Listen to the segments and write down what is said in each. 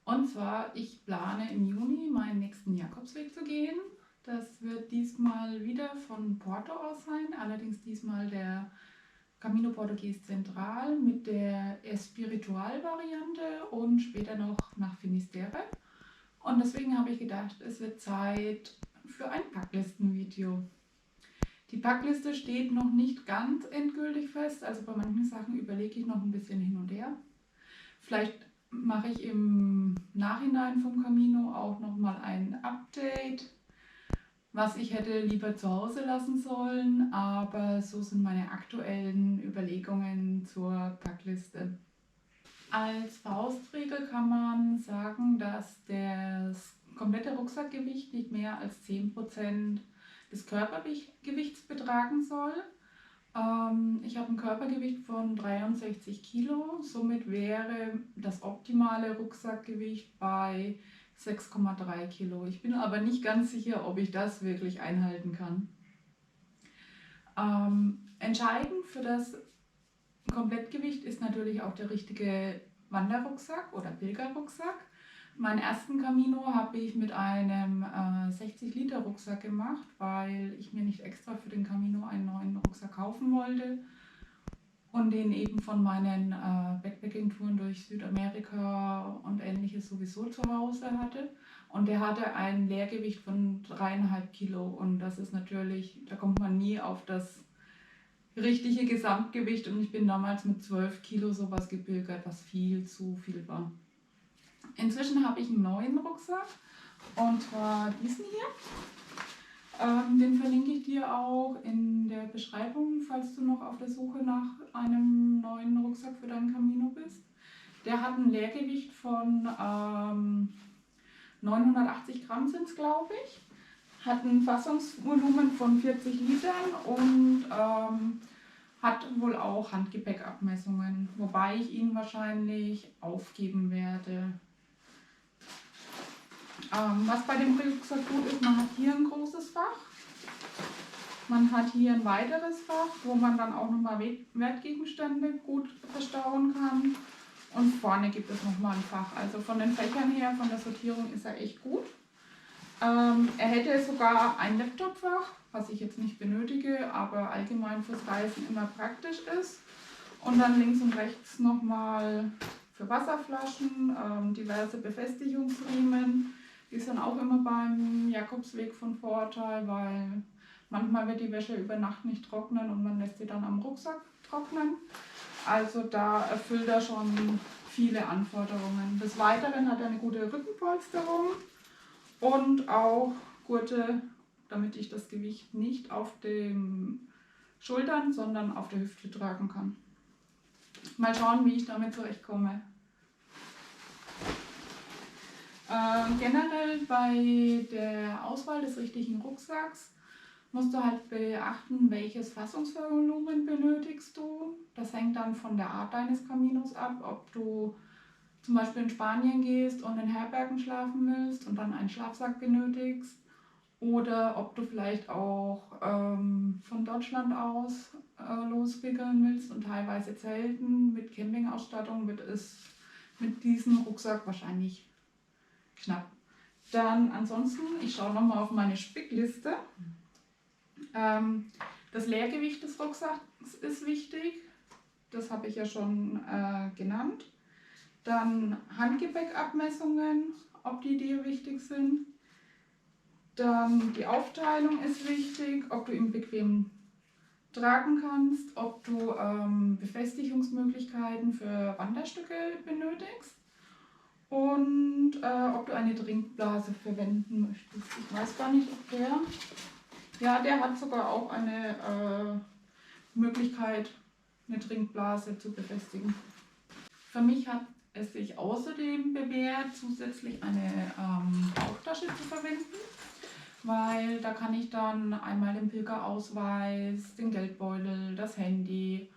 Und zwar, ich plane im Juni meinen nächsten Jakobsweg zu gehen. Das wird diesmal wieder von Porto aus sein, allerdings diesmal der Camino Portugues Central mit der Espiritual-Variante und später noch nach Finisterre. Und deswegen habe ich gedacht, es wird Zeit für ein Packlistenvideo. Die Packliste steht noch nicht ganz endgültig fest, also bei manchen Sachen überlege ich noch ein bisschen hin und her. Vielleicht mache ich im Nachhinein vom Camino auch nochmal ein Update, was ich hätte lieber zu Hause lassen sollen, aber so sind meine aktuellen Überlegungen zur Packliste. Als Faustregel kann man sagen, dass das komplette Rucksackgewicht nicht mehr als 10% des Körpergewichts betragen soll. Ich habe ein Körpergewicht von 63 Kilo, somit wäre das optimale Rucksackgewicht bei 6,3 Kilo. Ich bin aber nicht ganz sicher, ob ich das wirklich einhalten kann. Entscheidend für das Komplettgewicht ist natürlich auch der richtige Wanderrucksack oder Pilgerrucksack. Meinen ersten Camino habe ich mit einem 60-Liter-Rucksack gemacht, weil ich mir nicht extra für den Camino einen neuen Rucksack kaufen wollte und den eben von meinen Backpacking-Touren durch Südamerika und ähnliches sowieso zu Hause hatte. Und der hatte ein Leergewicht von 3,5 Kilo und das ist natürlich, da kommt man nie auf das richtige Gesamtgewicht und ich bin damals mit 12 Kilo sowas gepilgert, was viel zu viel war. Inzwischen habe ich einen neuen Rucksack und zwar diesen hier. Den verlinke ich dir auch in der Beschreibung, falls du noch auf der Suche nach einem neuen Rucksack für deinen Camino bist. Der hat ein Leergewicht von 980 Gramm sind es, glaube ich. Hat ein Fassungsvolumen von 40 Litern und hat wohl auch Handgepäckabmessungen, wobei ich ihn wahrscheinlich aufgeben werde. Was bei dem Rucksack gut ist, man hat hier ein großes Fach. Man hat hier ein weiteres Fach, wo man dann auch nochmal Wertgegenstände gut verstauen kann. Und vorne gibt es nochmal ein Fach. Also von den Fächern her, von der Sortierung ist er echt gut. Er hätte sogar ein Laptopfach, was ich jetzt nicht benötige, aber allgemein fürs Reisen immer praktisch ist. Und dann links und rechts nochmal für Wasserflaschen, diverse Befestigungsriemen. Die sind auch immer beim Jakobsweg von Vorteil, weil manchmal wird die Wäsche über Nacht nicht trocknen und man lässt sie dann am Rucksack trocknen. Also da erfüllt er schon viele Anforderungen. Des Weiteren hat er eine gute Rückenpolsterung und auch Gurte, damit ich das Gewicht nicht auf den Schultern, sondern auf der Hüfte tragen kann. Mal schauen, wie ich damit zurechtkomme. Generell bei der Auswahl des richtigen Rucksacks musst du halt beachten, welches Fassungsvolumen benötigst du. Das hängt dann von der Art deines Caminos ab, ob du zum Beispiel in Spanien gehst und in Herbergen schlafen willst und dann einen Schlafsack benötigst. Oder ob du vielleicht auch von Deutschland aus lospickeln willst und teilweise zelten. Mit Campingausstattung wird es mit diesem Rucksack wahrscheinlich knapp. Dann ansonsten, ich schaue nochmal auf meine Spickliste. Das Leergewicht des Rucksacks ist wichtig. Das habe ich ja schon genannt. Dann Handgepäckabmessungen, ob die dir wichtig sind. Dann die Aufteilung ist wichtig, ob du ihn bequem tragen kannst, ob du Befestigungsmöglichkeiten für Wanderstücke benötigst und ob du eine Trinkblase verwenden möchtest. Ich weiß gar nicht, ob der hat sogar auch eine Möglichkeit, eine Trinkblase zu befestigen. Für mich hat es sich außerdem bewährt, zusätzlich eine Bauchtasche zu verwenden, weil da kann ich dann einmal den Pilgerausweis, den Geldbeutel, das Handy,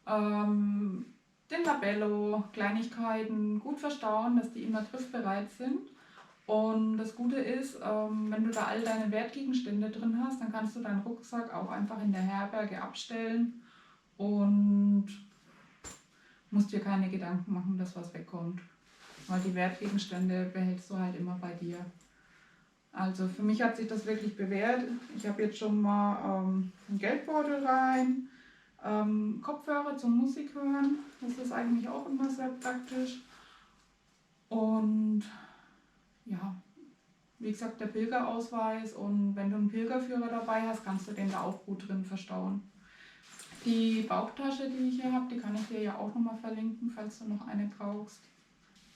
den Labello, Kleinigkeiten gut verstauen, dass die immer griffbereit sind. Und das Gute ist, wenn du da all deine Wertgegenstände drin hast, dann kannst du deinen Rucksack auch einfach in der Herberge abstellen und musst dir keine Gedanken machen, dass was wegkommt. weil die Wertgegenstände behältst du halt immer bei dir. Also für mich hat sich das wirklich bewährt. Ich habe jetzt schon mal einen Geldbeutel rein, Kopfhörer zum Musik hören. Das ist eigentlich auch immer sehr praktisch. Und ja, wie gesagt, der Pilgerausweis, und wenn du einen Pilgerführer dabei hast, kannst du den da auch gut drin verstauen. Die Bauchtasche, die ich hier habe, die kann ich dir ja auch nochmal verlinken, falls du noch eine brauchst.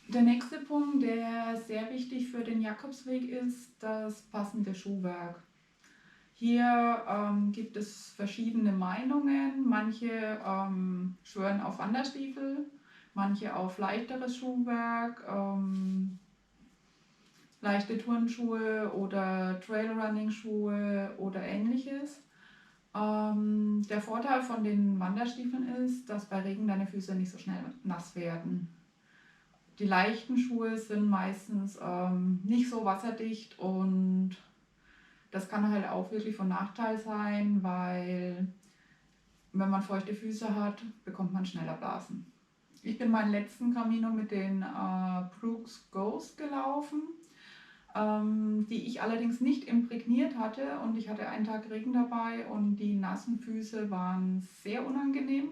Der nächste Punkt, der sehr wichtig für den Jakobsweg ist, das passende Schuhwerk. Hier gibt es verschiedene Meinungen. Manche schwören auf Wanderstiefel, manche auf leichteres Schuhwerk, leichte Turnschuhe oder Trailrunning-Schuhe oder ähnliches. Der Vorteil von den Wanderstiefeln ist, dass bei Regen deine Füße nicht so schnell nass werden. Die leichten Schuhe sind meistens nicht so wasserdicht, und das kann halt auch wirklich von Nachteil sein, weil wenn man feuchte Füße hat, bekommt man schneller Blasen. Ich bin meinen letzten Camino mit den Brooks Ghost gelaufen, die ich allerdings nicht imprägniert hatte, und ich hatte einen Tag Regen dabei und die nassen Füße waren sehr unangenehm,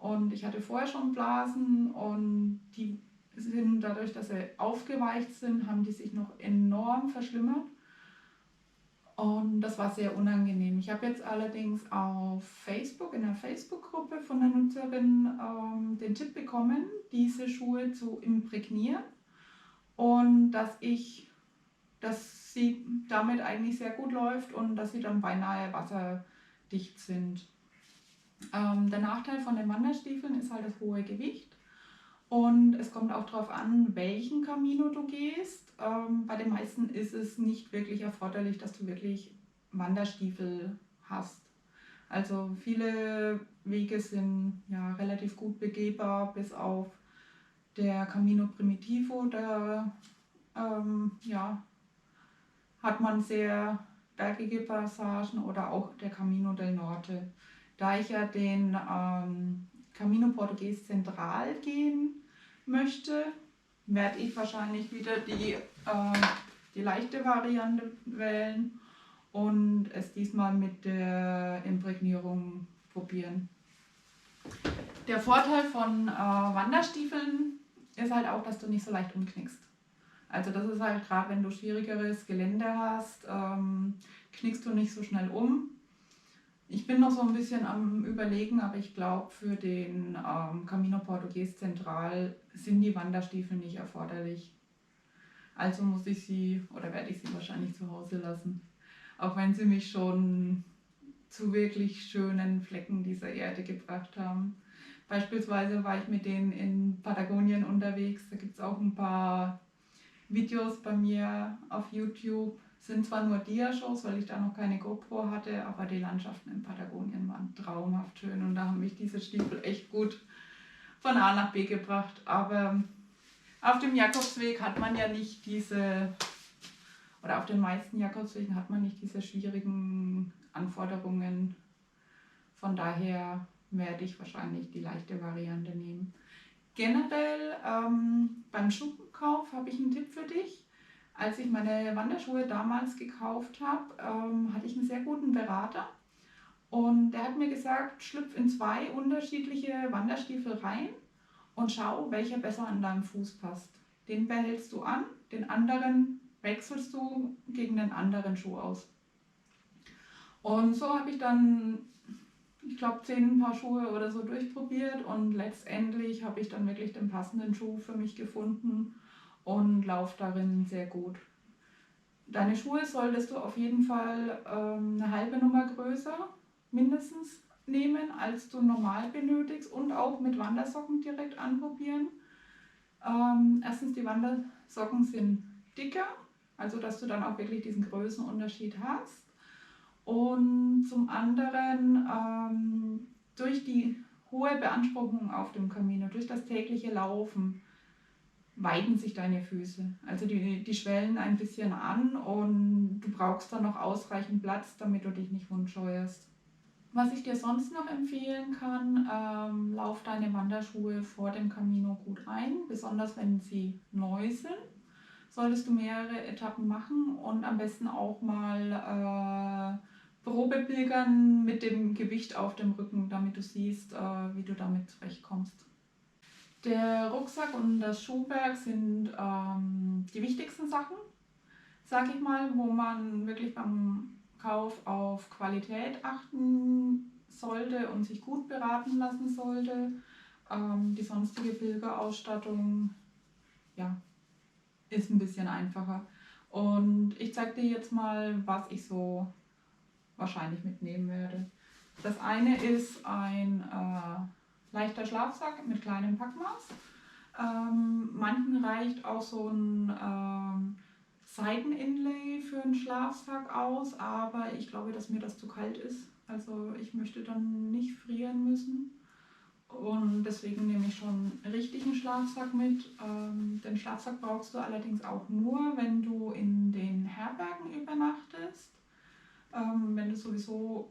und ich hatte vorher schon Blasen, und die sind dadurch, dass sie aufgeweicht sind, haben die sich noch enorm verschlimmert. Und das war sehr unangenehm. Ich habe jetzt allerdings auf Facebook, in der Facebook-Gruppe von der Nutzerin, den Tipp bekommen, diese Schuhe zu imprägnieren, und dass sie damit eigentlich sehr gut läuft und dass sie dann beinahe wasserdicht sind. Der Nachteil von den Wanderstiefeln ist halt das hohe Gewicht. Und es kommt auch darauf an, welchen Camino du gehst. Bei den meisten ist es nicht wirklich erforderlich, dass du wirklich Wanderstiefel hast. Also viele Wege sind ja relativ gut begehbar, bis auf der Camino Primitivo. Da hat man sehr bergige Passagen, oder auch der Camino del Norte. Da ich ja den Camino Portugues Central gehen möchte, werde ich wahrscheinlich wieder die leichte Variante wählen und es diesmal mit der Imprägnierung probieren. Der Vorteil von Wanderstiefeln ist halt auch, dass du nicht so leicht umknickst. Also das ist halt gerade, wenn du schwierigeres Gelände hast, knickst du nicht so schnell um. Ich bin noch so ein bisschen am Überlegen, aber ich glaube, für den Camino Portugues Central sind die Wanderstiefel nicht erforderlich. Also muss ich sie, oder werde ich sie wahrscheinlich zu Hause lassen. Auch wenn sie mich schon zu wirklich schönen Flecken dieser Erde gebracht haben. Beispielsweise war ich mit denen in Patagonien unterwegs. Da gibt es auch ein paar Videos bei mir auf YouTube. Sind zwar nur Dia-Shows, weil ich da noch keine GoPro hatte, aber die Landschaften in Patagonien waren traumhaft schön, und da haben mich diese Stiefel echt gut von A nach B gebracht. Aber auf dem Jakobsweg hat man ja nicht oder auf den meisten Jakobswegen hat man nicht diese schwierigen Anforderungen. Von daher werde ich wahrscheinlich die leichte Variante nehmen. Generell beim Schuhkauf habe ich einen Tipp für dich. Als ich meine Wanderschuhe damals gekauft habe, hatte ich einen sehr guten Berater, und der hat mir gesagt, schlüpf in 2 unterschiedliche Wanderstiefel rein und schau, welcher besser an deinem Fuß passt. Den behältst du an, den anderen wechselst du gegen den anderen Schuh aus. Und so habe ich dann, ich glaube, 10 Paar Schuhe oder so durchprobiert, und letztendlich habe ich dann wirklich den passenden Schuh für mich gefunden und laufe darin sehr gut. Deine Schuhe solltest du auf jeden Fall eine halbe Nummer größer mindestens nehmen, als du normal benötigst, und auch mit Wandersocken direkt anprobieren. Erstens, die Wandersocken sind dicker, also dass du dann auch wirklich diesen Größenunterschied hast. Und zum anderen, durch die hohe Beanspruchung auf dem Camino, durch das tägliche Laufen, weiten sich deine Füße. Also die schwellen ein bisschen an, und du brauchst dann noch ausreichend Platz, damit du dich nicht wundscheuerst. Was ich dir sonst noch empfehlen kann, lauf deine Wanderschuhe vor dem Camino gut ein, besonders wenn sie neu sind. Solltest du mehrere Etappen machen und am besten auch mal Probepilgern mit dem Gewicht auf dem Rücken, damit du siehst, wie du damit zurechtkommst. Der Rucksack und das Schuhwerk sind die wichtigsten Sachen, sage ich mal, wo man wirklich beim Kauf auf Qualität achten sollte und sich gut beraten lassen sollte. Die sonstige Pilgerausstattung, ja, ist ein bisschen einfacher. Und ich zeige dir jetzt mal, was ich so wahrscheinlich mitnehmen werde. Das eine ist ein leichter Schlafsack mit kleinem Packmaß. Manchen reicht auch so ein Seiteninlay für einen Schlafsack aus, aber ich glaube, dass mir das zu kalt ist. Also ich möchte dann nicht frieren müssen. Und deswegen nehme ich schon einen richtigen Schlafsack mit. Den Schlafsack brauchst du allerdings auch nur, wenn du in den Herbergen übernachtest. Wenn du sowieso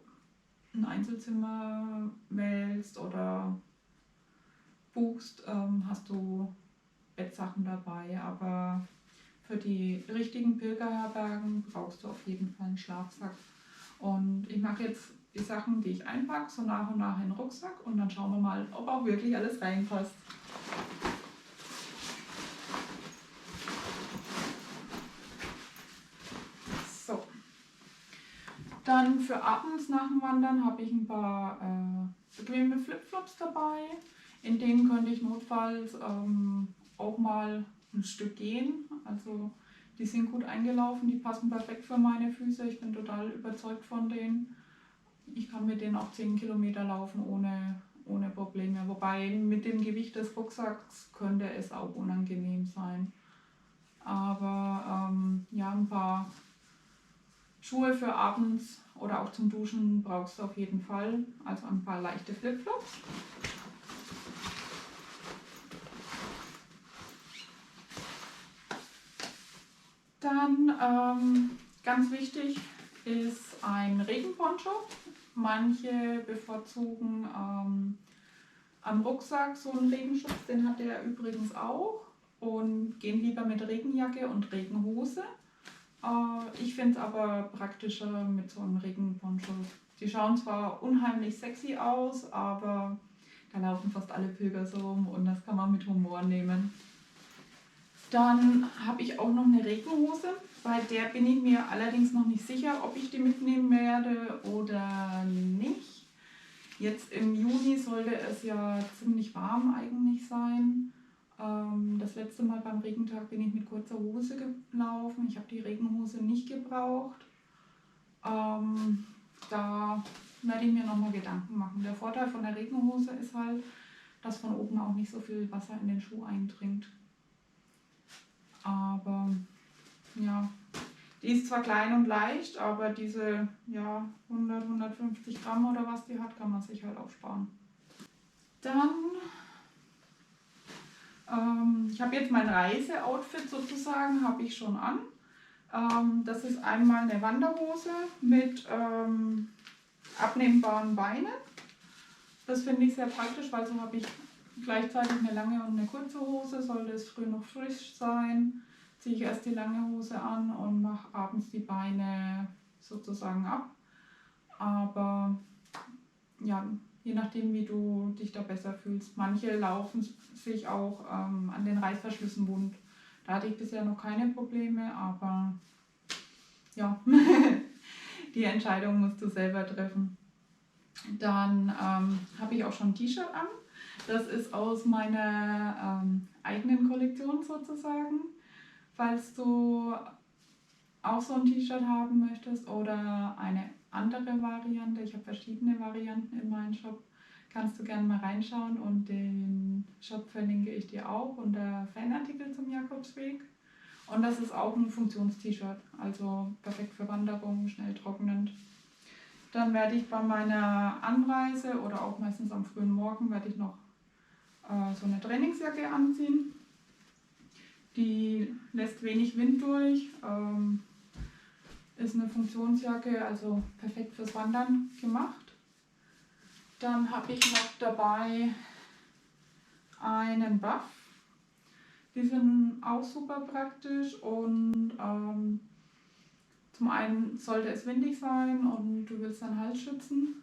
ein Einzelzimmer wählst oder buchst, hast du Bettsachen dabei. Aber für die richtigen Pilgerherbergen brauchst du auf jeden Fall einen Schlafsack. Und ich mache jetzt die Sachen, die ich einpacke, so nach und nach in den Rucksack und dann schauen wir mal, ob auch wirklich alles reinpasst. So. Dann für abends nach dem Wandern habe ich ein paar bequeme Flipflops dabei. In denen könnte ich notfalls auch mal ein Stück gehen. Also die sind gut eingelaufen, die passen perfekt für meine Füße. Ich bin total überzeugt von denen. Ich kann mit denen auch 10 Kilometer laufen ohne Probleme. Wobei mit dem Gewicht des Rucksacks könnte es auch unangenehm sein. Aber ja, ein paar Schuhe für abends oder auch zum Duschen brauchst du auf jeden Fall. Also ein paar leichte Flipflops. Dann ganz wichtig ist ein Regenponcho. Manche bevorzugen am Rucksack so einen Regenschutz, den hat der übrigens auch, und gehen lieber mit Regenjacke und Regenhose. Ich finde es aber praktischer mit so einem Regenponcho. Die schauen zwar unheimlich sexy aus, aber da laufen fast alle Pilger so rum und das kann man mit Humor nehmen. Dann habe ich auch noch eine Regenhose, bei der bin ich mir allerdings noch nicht sicher, ob ich die mitnehmen werde oder nicht. Jetzt im Juni sollte es ja ziemlich warm eigentlich sein. Das letzte Mal beim Regentag bin ich mit kurzer Hose gelaufen. Ich habe die Regenhose nicht gebraucht. Da werde ich mir nochmal Gedanken machen. Der Vorteil von der Regenhose ist halt, dass von oben auch nicht so viel Wasser in den Schuh eindringt. Aber ja, die ist zwar klein und leicht, aber diese 100, 150 Gramm oder was die hat, kann man sich halt auch sparen. Dann, ich habe jetzt mein Reiseoutfit sozusagen, habe ich schon an. Das ist einmal eine Wanderhose mit abnehmbaren Beinen. Das finde ich sehr praktisch, weil so habe ich gleichzeitig eine lange und eine kurze Hose. Sollte es früh noch frisch sein, ziehe ich erst die lange Hose an und mache abends die Beine sozusagen ab. Aber ja, je nachdem, wie du dich da besser fühlst. Manche laufen sich auch an den Reißverschlüssen wund. Da hatte ich bisher noch keine Probleme, aber ja, die Entscheidung musst du selber treffen. Dann habe ich auch schon ein T-Shirt an. Das ist aus meiner eigenen Kollektion sozusagen. Falls du auch so ein T-Shirt haben möchtest oder eine andere Variante, ich habe verschiedene Varianten in meinem Shop, kannst du gerne mal reinschauen und den Shop verlinke ich dir auch unter Fanartikel zum Jakobsweg. Und das ist auch ein Funktions-T-Shirt, also perfekt für Wanderungen, schnell trocknend. Dann werde ich bei meiner Anreise oder auch meistens am frühen Morgen werde ich noch so eine Trainingsjacke anziehen. Die lässt wenig Wind durch, ist eine Funktionsjacke, also perfekt fürs Wandern gemacht. Dann habe ich noch dabei einen Buff. Die sind auch super praktisch und zum einen sollte es windig sein und du willst deinen Hals schützen.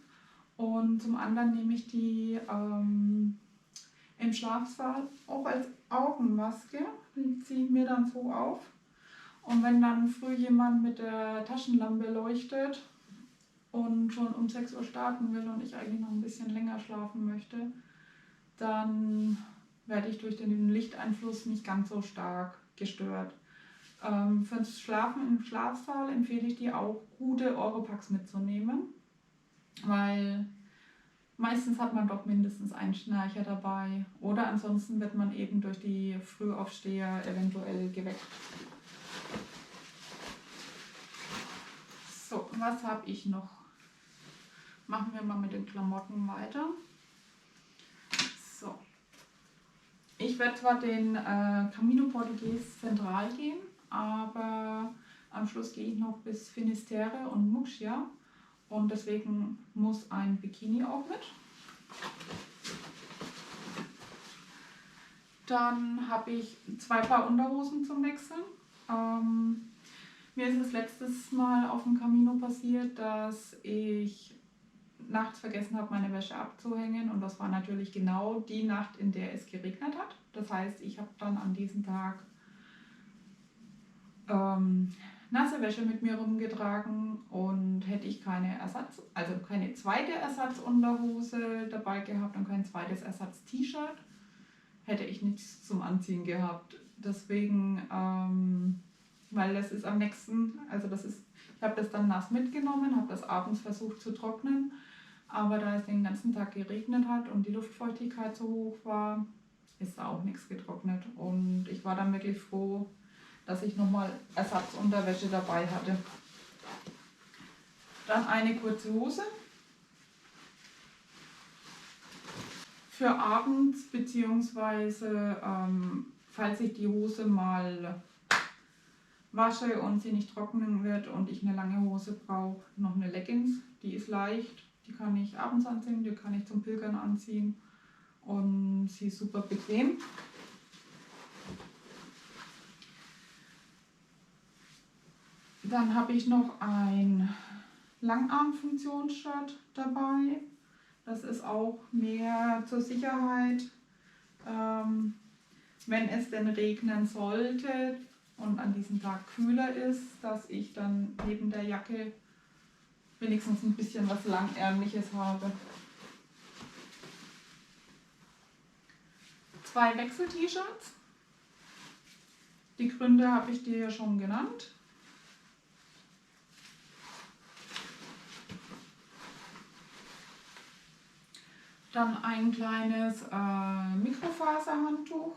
Und zum anderen nehme ich die im Schlafsaal auch als Augenmaske. Die ziehe ich mir dann so auf. Und wenn dann früh jemand mit der Taschenlampe leuchtet und schon um 6 Uhr starten will und ich eigentlich noch ein bisschen länger schlafen möchte, dann werde ich durch den Lichteinfluss nicht ganz so stark gestört. Fürs Schlafen im Schlafsaal empfehle ich dir auch, gute Oropax mitzunehmen, weil meistens hat man doch mindestens einen Schnarcher dabei oder ansonsten wird man eben durch die Frühaufsteher eventuell geweckt. So, was habe ich noch? Machen wir mal mit den Klamotten weiter. So. Ich werde zwar den Camino Portugues zentral gehen, aber am Schluss gehe ich noch bis Finisterre und Murcia und deswegen muss ein Bikini auch mit. Dann habe ich 2 Paar Unterhosen zum Wechseln. Mir ist es letztes Mal auf dem Camino passiert, dass ich nachts vergessen habe, meine Wäsche abzuhängen und das war natürlich genau die Nacht, in der es geregnet hat. Das heißt, ich habe dann an diesem Tag nasse Wäsche mit mir rumgetragen und hätte ich keine zweite Ersatzunterhose dabei gehabt und kein zweites Ersatz-T-Shirt, hätte ich nichts zum Anziehen gehabt. Deswegen, weil das ist am nächsten, ich habe das dann nass mitgenommen, habe das abends versucht zu trocknen, aber da es den ganzen Tag geregnet hat und die Luftfeuchtigkeit so hoch war, ist da auch nichts getrocknet und ich war dann wirklich froh, dass ich nochmal Ersatzunterwäsche dabei hatte. Dann eine kurze Hose. Für abends beziehungsweise falls ich die Hose mal wasche und sie nicht trocknen wird und ich eine lange Hose brauche, noch eine Leggings. Die ist leicht, die kann ich abends anziehen, die kann ich zum Pilgern anziehen und sie ist super bequem. Dann habe ich noch ein Langarm-Funktionsshirt dabei. Das ist auch mehr zur Sicherheit, wenn es denn regnen sollte und an diesem Tag kühler ist, dass ich dann neben der Jacke wenigstens ein bisschen was Langärmliches habe. 2 Wechsel-T-Shirts. Die Gründe habe ich dir ja schon genannt. Dann ein kleines Mikrofaserhandtuch.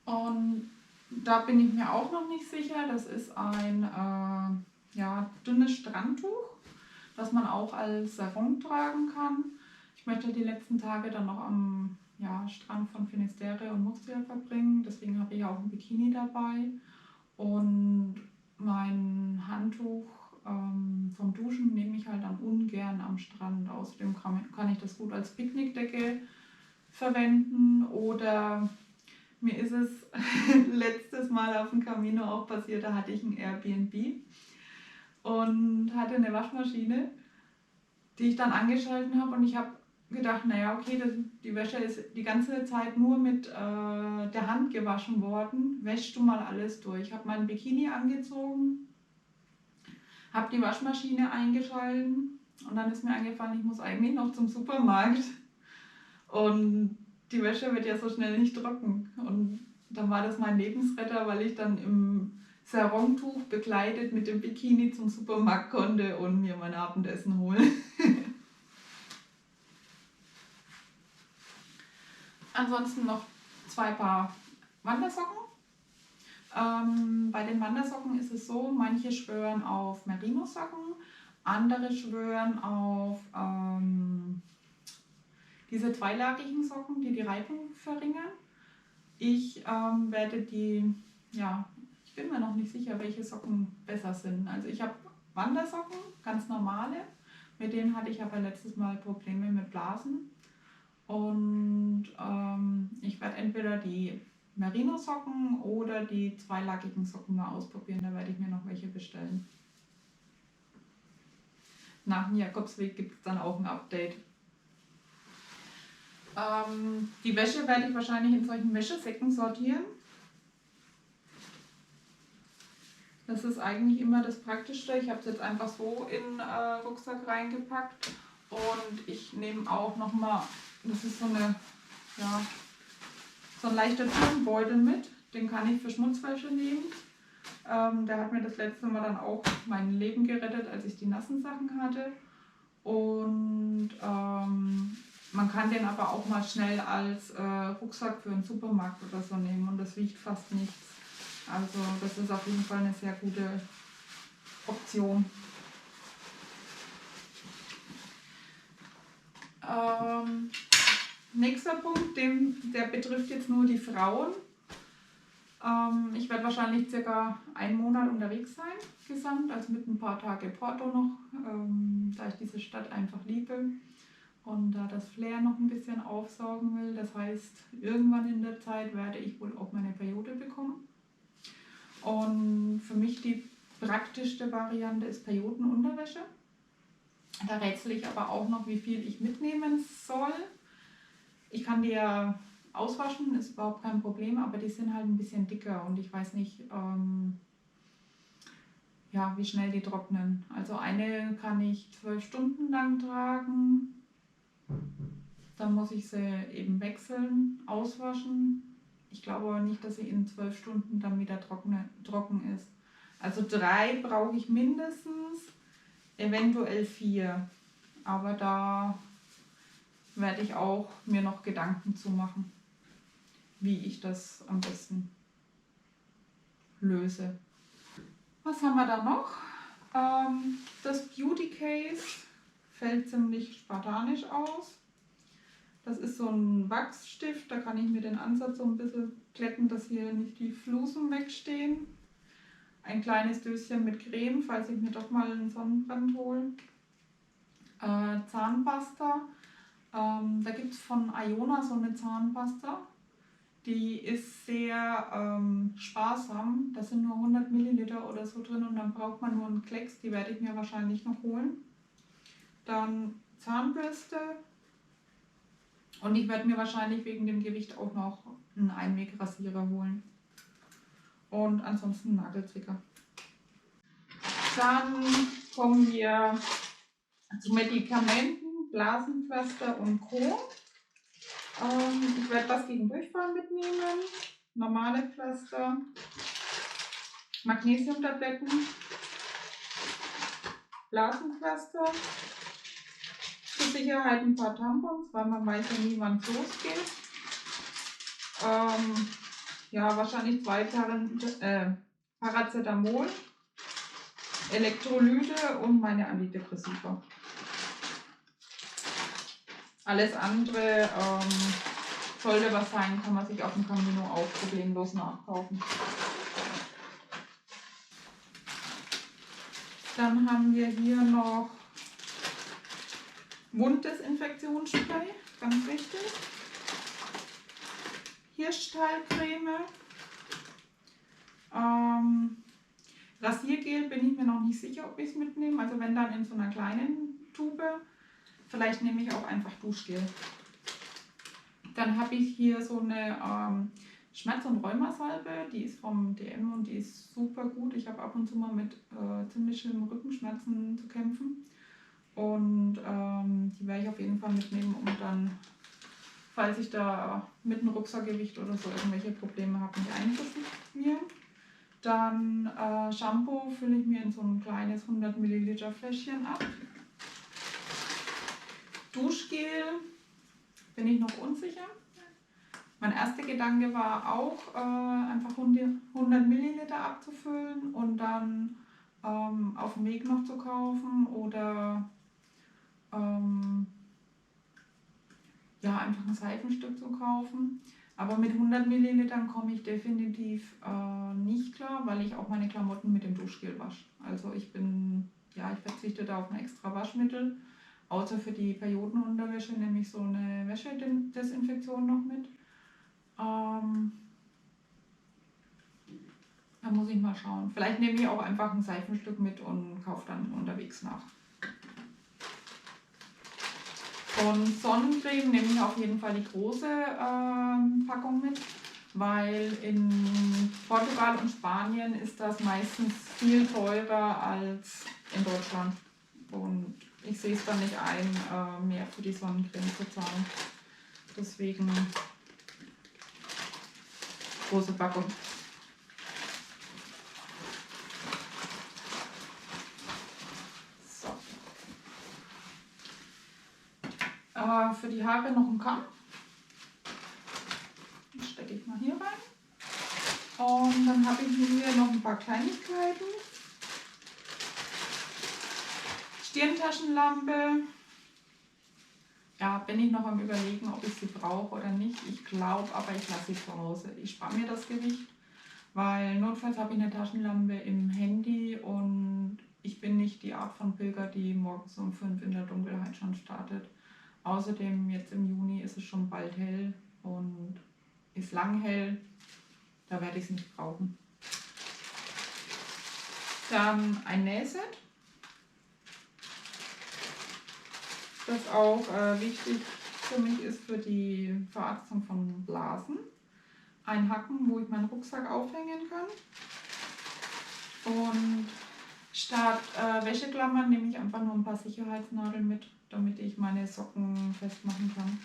Und da bin ich mir auch noch nicht sicher. Das ist ein dünnes Strandtuch, das man auch als Sarong tragen kann. Ich möchte die letzten Tage dann noch am Strand von Finisterre und Murcia verbringen. Deswegen habe ich auch ein Bikini dabei. Und mein Handtuch vom Duschen nehme ich halt dann ungern am Strand. Außerdem kann ich das gut als Picknickdecke verwenden oder mir ist es letztes Mal auf dem Camino auch passiert, da hatte ich ein Airbnb und hatte eine Waschmaschine, die ich dann angeschalten habe und ich habe gedacht, naja, okay, die Wäsche ist die ganze Zeit nur mit der Hand gewaschen worden, wäschst du mal alles durch. Ich habe meinen Bikini angezogen, habe die Waschmaschine eingeschalten und dann ist mir eingefallen, ich muss eigentlich noch zum Supermarkt und die Wäsche wird ja so schnell nicht trocken. Und dann war das mein Lebensretter, weil ich dann im Sarongtuch bekleidet mit dem Bikini zum Supermarkt konnte und mir mein Abendessen holen. Ansonsten noch 2 Paar Wandersocken. Bei den Wandersocken ist es so, manche schwören auf Merino-Socken, andere schwören auf diese zweilagigen Socken, die die Reibung verringern. Ich werde die, Ich bin mir noch nicht sicher, welche Socken besser sind. Also ich habe Wandersocken, ganz normale. Mit denen hatte ich aber letztes Mal Probleme mit Blasen. Und ich werde entweder die Merino-Socken oder die zweilackigen Socken mal ausprobieren. Da werde ich mir noch welche bestellen. Nach dem Jakobsweg gibt es dann auch ein Update. Die Wäsche werde ich wahrscheinlich in solchen Wäschesäcken sortieren. Das ist eigentlich immer das Praktischste. Ich habe es jetzt einfach so in den Rucksack reingepackt. Und ich nehme auch nochmal, das ist so ein leichter Turnbeutel mit. Den kann ich für Schmutzwäsche nehmen. Der hat mir das letzte Mal dann auch mein Leben gerettet, als ich die nassen Sachen hatte. Und man kann den aber auch mal schnell als Rucksack für einen Supermarkt oder so nehmen und das wiegt fast nichts. Also das ist auf jeden Fall eine sehr gute Option. Nächster Punkt, der betrifft jetzt nur die Frauen. Ich werde wahrscheinlich circa einen Monat unterwegs sein, gesamt, also mit ein paar Tage Porto noch, da ich diese Stadt einfach liebe und da das Flair noch ein bisschen aufsaugen will. Das heißt, irgendwann in der Zeit werde ich wohl auch meine Periode bekommen. Und für mich die praktischste Variante ist Periodenunterwäsche. Da rätsel ich aber auch noch, wie viel ich mitnehmen soll. Ich kann die ja auswaschen, ist überhaupt kein Problem, aber die sind halt ein bisschen dicker und ich weiß nicht, wie schnell die trocknen. Also eine kann ich 12 Stunden lang tragen, dann muss ich sie eben wechseln, auswaschen. Ich glaube aber nicht, dass sie in 12 Stunden dann wieder trocken ist. Also 3 brauche ich mindestens, eventuell 4, aber da werde ich auch mir noch Gedanken zu machen, wie ich das am besten löse. Was haben wir da noch? Das Beauty Case fällt ziemlich spartanisch aus. Das ist so ein Wachsstift, da kann ich mir den Ansatz so ein bisschen glätten, dass hier nicht die Flusen wegstehen. Ein kleines Döschen mit Creme, falls ich mir doch mal einen Sonnenbrand hole. Zahnpasta. Da gibt es von Iona so eine Zahnpasta. Die ist sehr sparsam. Da sind nur 100 Milliliter oder so drin und dann braucht man nur einen Klecks. Die werde ich mir wahrscheinlich noch holen. Dann Zahnbürste. Und ich werde mir wahrscheinlich wegen dem Gewicht auch noch einen Einwegrasierer holen. Und ansonsten Nagelzwicker. Dann kommen wir zu Medikamenten, Blasenpflaster und Co. Ich werde was gegen Durchfall mitnehmen, normale Pflaster, Magnesiumtabletten, Blasenpflaster, zur Sicherheit ein paar Tampons, weil man weiß ja nie, wann es losgeht. Wahrscheinlich 2 Paracetamol, Elektrolyte und meine Antidepressiva. Alles andere sollte was sein, kann man sich auf dem Camino auch problemlos nachkaufen. Dann haben wir hier noch Wunddesinfektionsspray, ganz wichtig. Hirschtalcreme. Rasiergel bin ich mir noch nicht sicher, ob ich es mitnehme. Also wenn dann in so einer kleinen Tube. Vielleicht nehme ich auch einfach Duschgel. Dann habe ich hier so eine Schmerz- und Rheumasalbe. Die ist vom DM und die ist super gut. Ich habe ab und zu mal mit ziemlich schlimmen Rückenschmerzen zu kämpfen. Und die werde ich auf jeden Fall mitnehmen, um dann, falls ich da mit einem Rucksackgewicht oder so irgendwelche Probleme habe, mich einzuschmieren. Dann Shampoo fülle ich mir in so ein kleines 100 Milliliter Fläschchen ab. Duschgel bin ich noch unsicher. Mein erster Gedanke war auch, einfach 100 Milliliter abzufüllen und dann auf dem Weg noch zu kaufen oder einfach ein Seifenstück zu kaufen. Aber mit 100 Millilitern komme ich definitiv nicht klar, weil ich auch meine Klamotten mit dem Duschgel wasche. Also ich verzichte da auf ein extra Waschmittel, außer für die Periodenunterwäsche nehme ich so eine Wäschedesinfektion noch mit. Da muss ich mal schauen. Vielleicht nehme ich auch einfach ein Seifenstück mit und kaufe dann unterwegs nach. Von Sonnencreme nehme ich auf jeden Fall die große Packung mit, weil in Portugal und Spanien ist das meistens viel teurer als in Deutschland. Und ich sehe es dann nicht ein, mehr für die Sonnencreme zu zahlen. Deswegen große Packung. Für die Haare noch ein Kamm. Das stecke ich mal hier rein. Und dann habe ich hier noch ein paar Kleinigkeiten. Stirntaschenlampe. Ja, bin ich noch am Überlegen, ob ich sie brauche oder nicht. Ich glaube, aber ich lasse sie zu Hause. Ich spare mir das Gewicht, weil notfalls habe ich eine Taschenlampe im Handy und ich bin nicht die Art von Pilger, die morgens um 5 in der Dunkelheit schon startet. Außerdem, jetzt im Juni ist es schon bald hell und ist lang hell. Da werde ich es nicht brauchen. Dann ein Nähset. Das auch wichtig für mich ist für die Verarztung von Blasen. Ein Haken, wo ich meinen Rucksack aufhängen kann. Und statt Wäscheklammern nehme ich einfach nur ein paar Sicherheitsnadeln mit, damit ich meine Socken festmachen kann.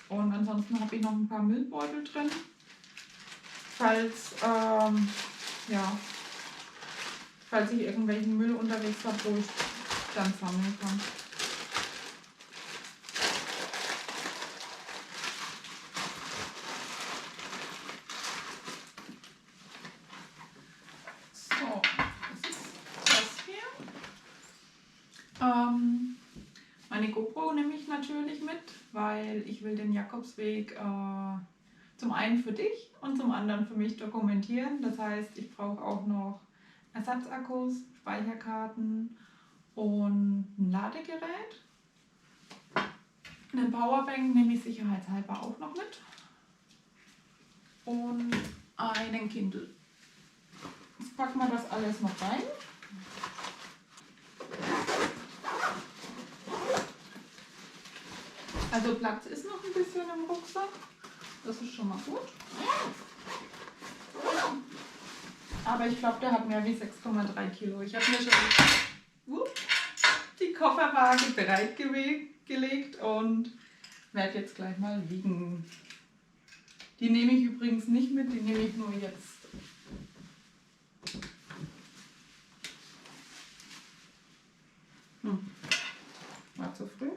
Und ansonsten habe ich noch ein paar Müllbeutel drin, falls ich irgendwelchen Müll unterwegs habe, wo ich dann sammeln kann. So, das ist das hier. Meine GoPro nehme ich natürlich mit, weil ich will den Jakobsweg zum einen für dich und zum anderen für mich dokumentieren. Das heißt, ich brauche auch noch Ersatzakkus, Speicherkarten und ein Ladegerät. Eine Powerbank nehme ich sicherheitshalber auch noch mit. Und einen Kindle. Jetzt packen wir das alles noch rein. Also Platz ist noch ein bisschen im Rucksack. Das ist schon mal gut. Aber ich glaube, der hat mehr wie 6,3 Kilo. Ich habe mir schon die Kofferwaage bereitgelegt und werde jetzt gleich mal wiegen. Die nehme ich übrigens nicht mit, die nehme ich nur jetzt. War zu früh.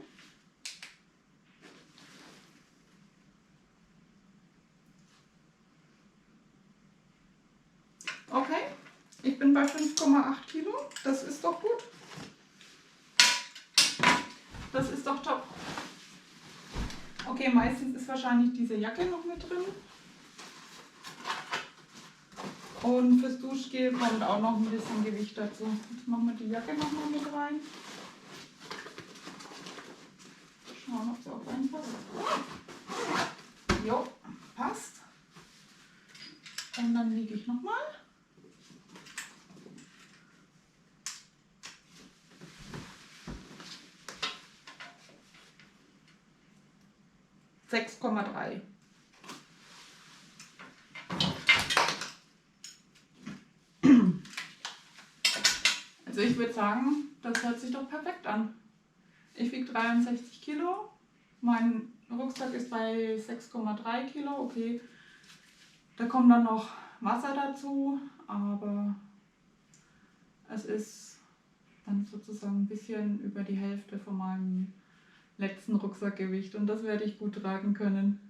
Okay, ich bin bei 5,8 Kilo. Das ist doch gut. Das ist doch top. Okay, meistens ist wahrscheinlich diese Jacke noch mit drin. Und fürs Duschgel kommt auch noch ein bisschen Gewicht dazu. Jetzt machen wir die Jacke noch mal mit rein. Schauen, ob sie auch reinpasst. Jo, passt. Und dann wiege ich nochmal. (6,3). Also ich würde sagen, das hört sich doch perfekt an. Ich wiege 63 Kilo, mein Rucksack ist bei 6,3 Kilo, okay. Da kommt dann noch Wasser dazu, aber es ist dann sozusagen ein bisschen über die Hälfte von meinem letzten Rucksackgewicht und das werde ich gut tragen können.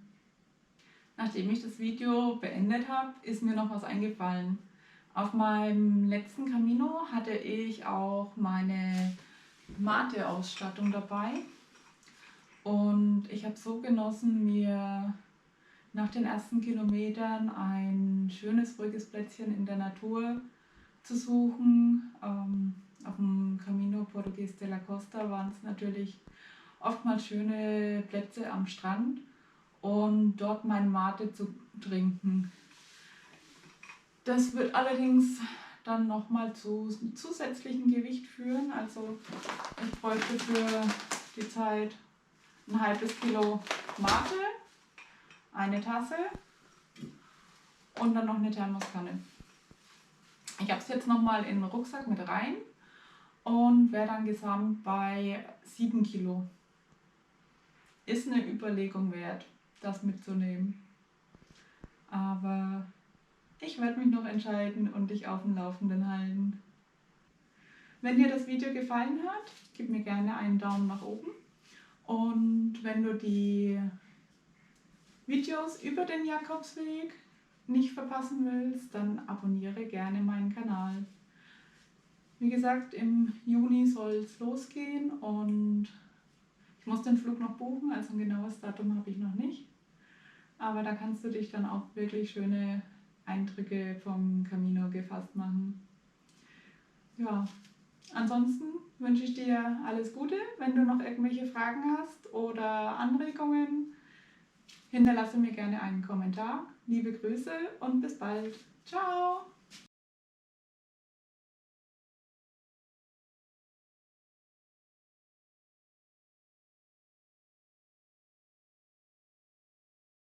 Nachdem ich das Video beendet habe, ist mir noch was eingefallen. Auf meinem letzten Camino hatte ich auch meine Mate-Ausstattung dabei und ich habe so genossen, mir nach den ersten Kilometern ein schönes, ruhiges Plätzchen in der Natur zu suchen. Auf dem Camino Portugues de la Costa waren es natürlich oftmals schöne Plätze am Strand und dort mein Mate zu trinken. Das wird allerdings dann nochmal zu zusätzlichem Gewicht führen. Also ich bräuchte für die Zeit ein halbes Kilo Mate, eine Tasse und dann noch eine Thermoskanne. Ich habe es jetzt nochmal in den Rucksack mit rein und wäre dann gesamt bei 7 Kilo. Ist eine Überlegung wert, das mitzunehmen. Aber ich werde mich noch entscheiden und dich auf dem Laufenden halten. Wenn dir das Video gefallen hat, gib mir gerne einen Daumen nach oben. Und wenn du die Videos über den Jakobsweg nicht verpassen willst, dann abonniere gerne meinen Kanal. Wie gesagt, im Juni soll es losgehen und ich muss den Flug noch buchen, also ein genaues Datum habe ich noch nicht. Aber da kannst du dich dann auch wirklich schöne Eindrücke vom Camino gefasst machen. Ja, ansonsten wünsche ich dir alles Gute. Wenn du noch irgendwelche Fragen hast oder Anregungen, hinterlasse mir gerne einen Kommentar. Liebe Grüße und bis bald. Ciao!